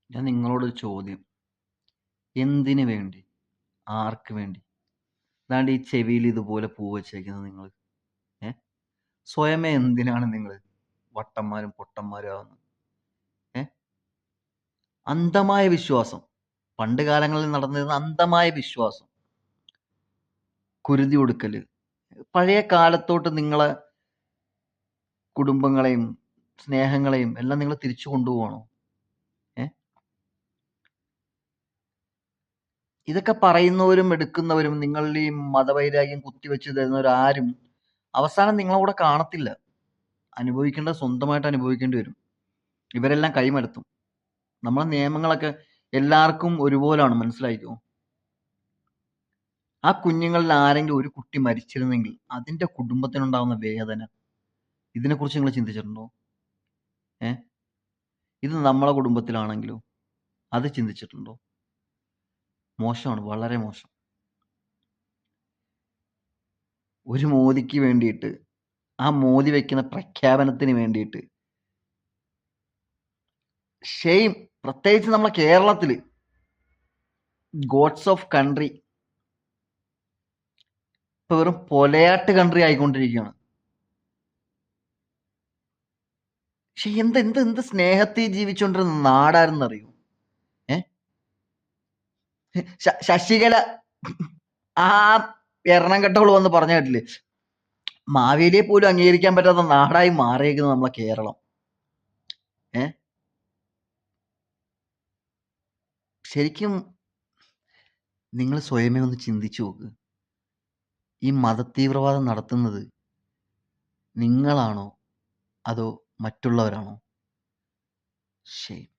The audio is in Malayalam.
ഞാൻ നിങ്ങളോടൊരു ചോദ്യം. എന്തിന് വേണ്ടി? ആർക്ക് വേണ്ടി? ദാണ്ട് ഈ ചെവിയിൽ ഇതുപോലെ പൂ വെച്ചേക്കുന്നത് നിങ്ങൾ. സ്വയമേ എന്തിനാണ് നിങ്ങൾ വട്ടന്മാരും പൊട്ടന്മാരും ആവുന്നത്? അന്ധമായ വിശ്വാസം, പണ്ട് കാലങ്ങളിൽ നടന്നിരുന്ന അന്ധമായ വിശ്വാസം, കുരുതി കൊടുക്കല്, പഴയ കാലത്തോട്ട് നിങ്ങളെ കുടുംബങ്ങളെയും സ്നേഹങ്ങളെയും എല്ലാം നിങ്ങൾ തിരിച്ചു കൊണ്ടുപോകണോ? ഇതൊക്കെ പറയുന്നവരും എടുക്കുന്നവരും നിങ്ങളുടെ ഈ മതവൈരാഗ്യം കുത്തിവെച്ച് തരുന്നവരാരും അവസാനം നിങ്ങളെ കൂടെ കാണത്തില്ല. അനുഭവിക്കേണ്ടത് സ്വന്തമായിട്ട് അനുഭവിക്കേണ്ടി വരും. ഇവരെല്ലാം കൈമലർത്തും. നമ്മളെ നിയമങ്ങളൊക്കെ എല്ലാവർക്കും ഒരുപോലാണ്, മനസ്സിലായിക്കോ? ആ കുഞ്ഞുങ്ങളിൽ ആരെങ്കിലും ഒരു കുട്ടി മരിച്ചിരുന്നെങ്കിൽ അതിന്റെ കുടുംബത്തിനുണ്ടാവുന്ന വേദന, ഇതിനെക്കുറിച്ച് നിങ്ങൾ ചിന്തിച്ചിട്ടുണ്ടോ? ഇത് നമ്മളെ കുടുംബത്തിലാണെങ്കിലോ, അത് ചിന്തിച്ചിട്ടുണ്ടോ? മോശമാണ്, വളരെ മോശം. ഒരു മോദിക്ക് വേണ്ടിയിട്ട്, ആ മോദി വെക്കുന്ന പ്രഖ്യാപനത്തിന് വേണ്ടിയിട്ട് ഷെയിം. പ്രത്യേകിച്ച് നമ്മളെ കേരളത്തില് ഗോഡ്സ് ഓഫ് കൺട്രി ഇപ്പൊ വെറും പൊലയാട്ട് കൺട്രി ആയിക്കൊണ്ടിരിക്കുകയാണ്. പക്ഷെ എന്ത് എന്ത് എന്ത് സ്നേഹത്തിൽ ജീവിച്ചുകൊണ്ടിരുന്ന നാടായിരുന്നറിയോ? ശശികല ആ എണ്ണം കെട്ടവള് വന്ന് പറഞ്ഞ കേട്ടില്ലേ, മാവേലിയെ പോലും അംഗീകരിക്കാൻ പറ്റാത്ത നാടായി മാറിയേക്കുന്നത് നമ്മളെ കേരളം. ശരിക്കും നിങ്ങൾ സ്വയമേ ഒന്ന് ചിന്തിച്ചു നോക്ക്. ഈ മതതീവ്രവാദം നടത്തുന്നത് നിങ്ങളാണോ അതോ മറ്റുള്ളവരാണോ? ശരി.